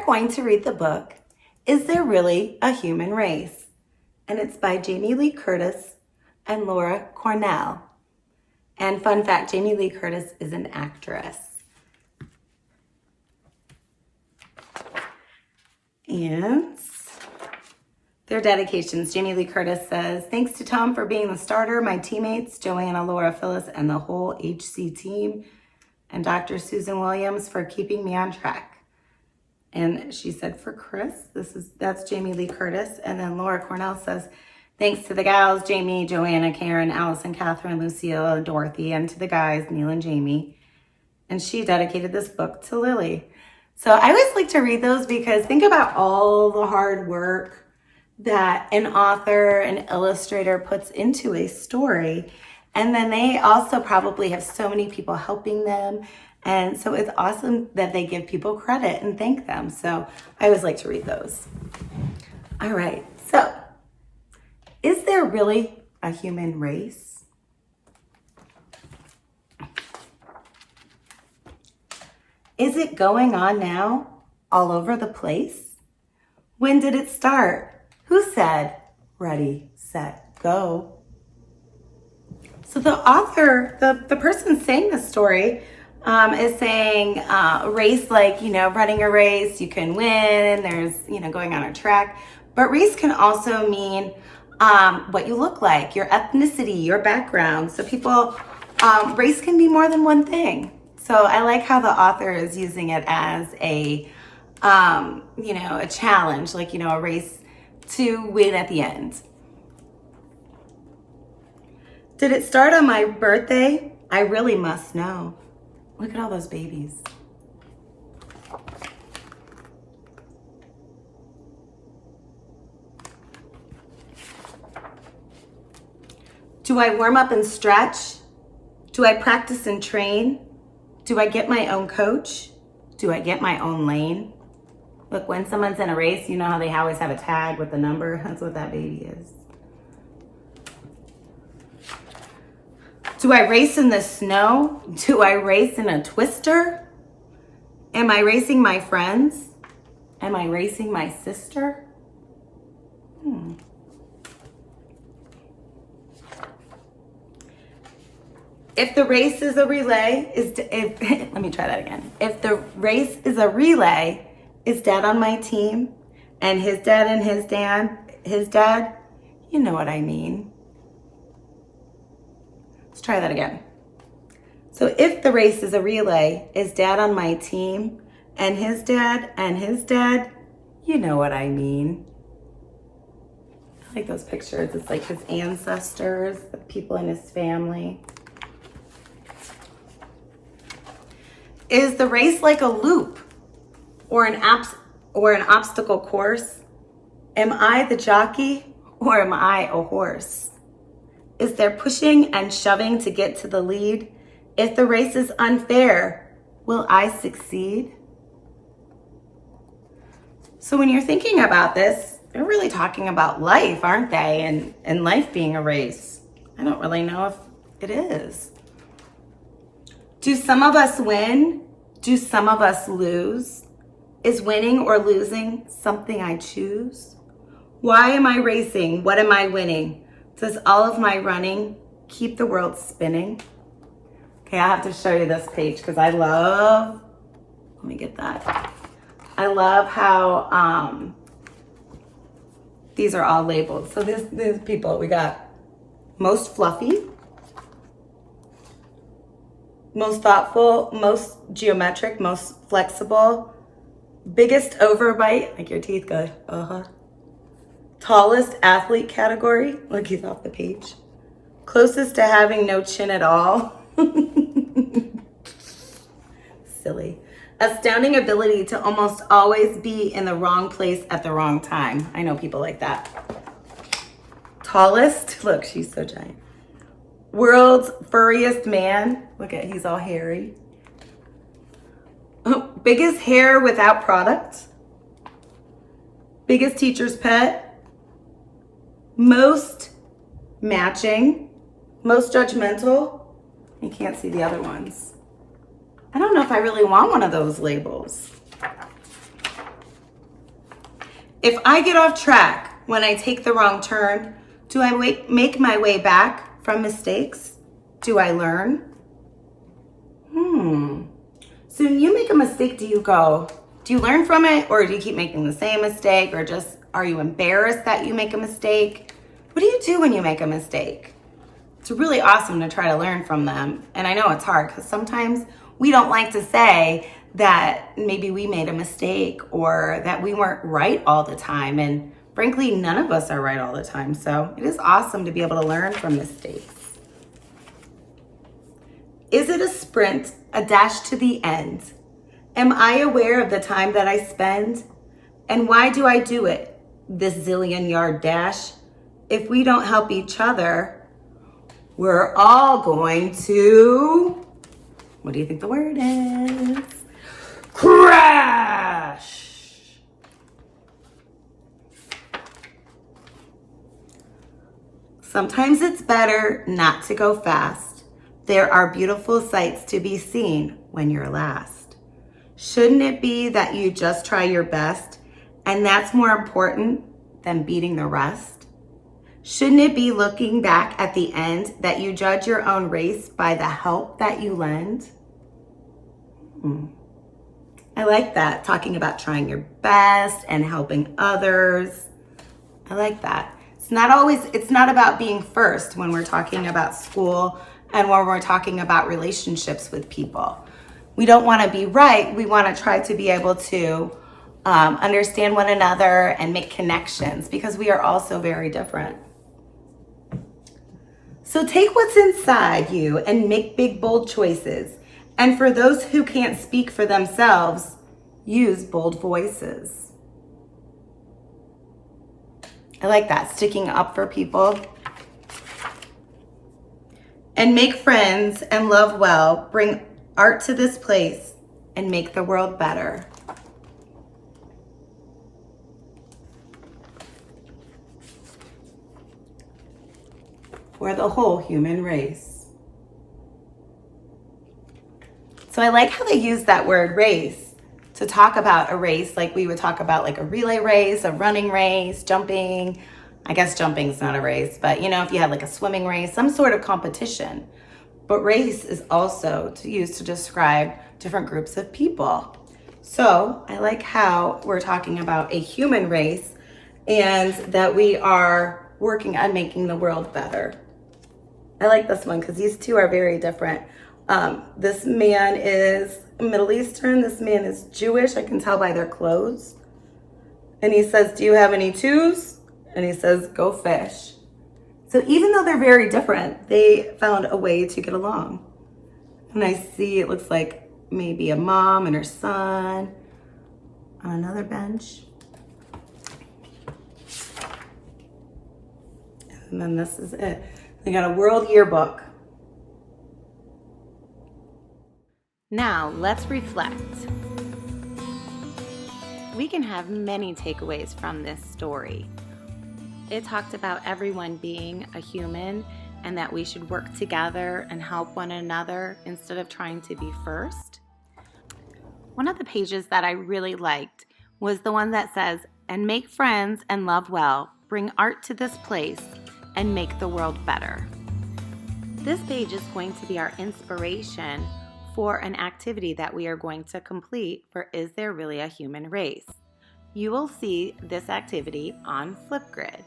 going to read the book, Is There Really a Human Race? And it's by Jamie Lee Curtis and Laura Cornell. And fun fact, Jamie Lee Curtis is an actress. And their dedications. Jamie Lee Curtis says, thanks to Tom for being the starter, my teammates, Joanna, Laura, Phyllis, and the whole HC team, and Dr. Susan Williams for keeping me on track. And she said for Chris, that's Jamie Lee Curtis. And then Laura Cornell says, thanks to the gals, Jamie, Joanna, Karen, Allison, Catherine, Lucille, Dorothy, and to the guys, Neil and Jamie. And she dedicated this book to Lily. So I always like to read those because think about all the hard work that an author, an illustrator puts into a story. And then they also probably have so many people helping them. And so it's awesome that they give people credit and thank them. So I always like to read those. All right, so is there really a human race? Is it going on now all over the place? When did it start? Who said, ready, set, go? So the author, the person saying the story is saying race like, running a race, you can win, there's, going on a track. But race can also mean what you look like, your ethnicity, your background. So race can be more than one thing. So I like how the author is using it as a challenge, like, a race to win at the end. Did it start on my birthday? I really must know. Look at all those babies. Do I warm up and stretch? Do I practice and train? Do I get my own coach? Do I get my own lane? Look, when someone's in a race, you know how they always have a tag with the number? That's what that baby is. Do I race in the snow? Do I race in a twister? Am I racing my friends? Am I racing my sister? If the race is a relay, let me try that again. If the race is a relay, is Dad on my team? And his dad, you know what I mean. Let's try that again. So if the race is a relay, is Dad on my team? And his dad, you know what I mean. I like those pictures. It's like his ancestors, the people in his family. Is the race like a loop or an obstacle course? Am I the jockey or am I a horse? Is there pushing and shoving to get to the lead? If the race is unfair, will I succeed? So when you're thinking about this, they're really talking about life, aren't they? And life being a race. I don't really know if it is. Do some of us win? Do some of us lose? Is winning or losing something I choose? Why am I racing? What am I winning? Does all of my running keep the world spinning? Okay, I have to show you this page because let me get that. I love how these are all labeled. So these people, we got most fluffy, most thoughtful, most geometric, most flexible, biggest overbite, like your teeth go, tallest athlete category, look, he's off the page. Closest to having no chin at all. Silly. Astounding ability to almost always be in the wrong place at the wrong time. I know people like that. Tallest, look, she's so giant. World's furriest man. Look at, he's all hairy. Oh, biggest hair without product. Biggest teacher's pet. Most matching. Most judgmental. You can't see the other ones. I don't know if I really want one of those labels. If I get off track when I take the wrong turn, do I make my way back from mistakes? Do I learn? So when you make a mistake, do you learn from it, or do you keep making the same mistake, or just are you embarrassed that you make a mistake? What do you do when you make a mistake? It's really awesome to try to learn from them. And I know it's hard because sometimes we don't like to say that maybe we made a mistake or that we weren't right all the time. And frankly, none of us are right all the time. So it is awesome to be able to learn from mistakes. Is it a sprint, a dash to the end? Am I aware of the time that I spend? And why do I do it, this zillion-yard dash? If we don't help each other, we're all going to, what do you think the word is? Crash! Sometimes it's better not to go fast. There are beautiful sights to be seen when you're last. Shouldn't it be that you just try your best, and that's more important than beating the rest? Shouldn't it be looking back at the end that you judge your own race by the help that you lend? I like that, talking about trying your best and helping others. I like that. It's not about being first when we're talking about school and when we're talking about relationships with people. We don't want to be right. We want to try to be able to understand one another and make connections because we are all so very different. So take what's inside you and make big, bold choices. And for those who can't speak for themselves, use bold voices. I like that, sticking up for people. And make friends and love well. Bring art to this place and make the world better. For the whole human race. So I like how they use that word race to talk about a race like we would talk about like a relay race, a running race, jumping. I guess jumping's not a race, but if you had like a swimming race, some sort of competition. But race is also used to describe different groups of people. So I like how we're talking about a human race and that we are working on making the world better. I like this one because these two are very different. This man is Middle Eastern. This man is Jewish. I can tell by their clothes. And he says, "Do you have any twos?" And he says, "Go fish." So even though they're very different, they found a way to get along. And I see it looks like maybe a mom and her son on another bench. And then this is it. They got a world yearbook. Now let's reflect. We can have many takeaways from this story. It talked about everyone being a human and that we should work together and help one another instead of trying to be first. One of the pages that I really liked was the one that says, "And make friends and love well, bring art to this place, and make the world better." This page is going to be our inspiration for an activity that we are going to complete for Is There Really a Human Race? You will see this activity on Flipgrid.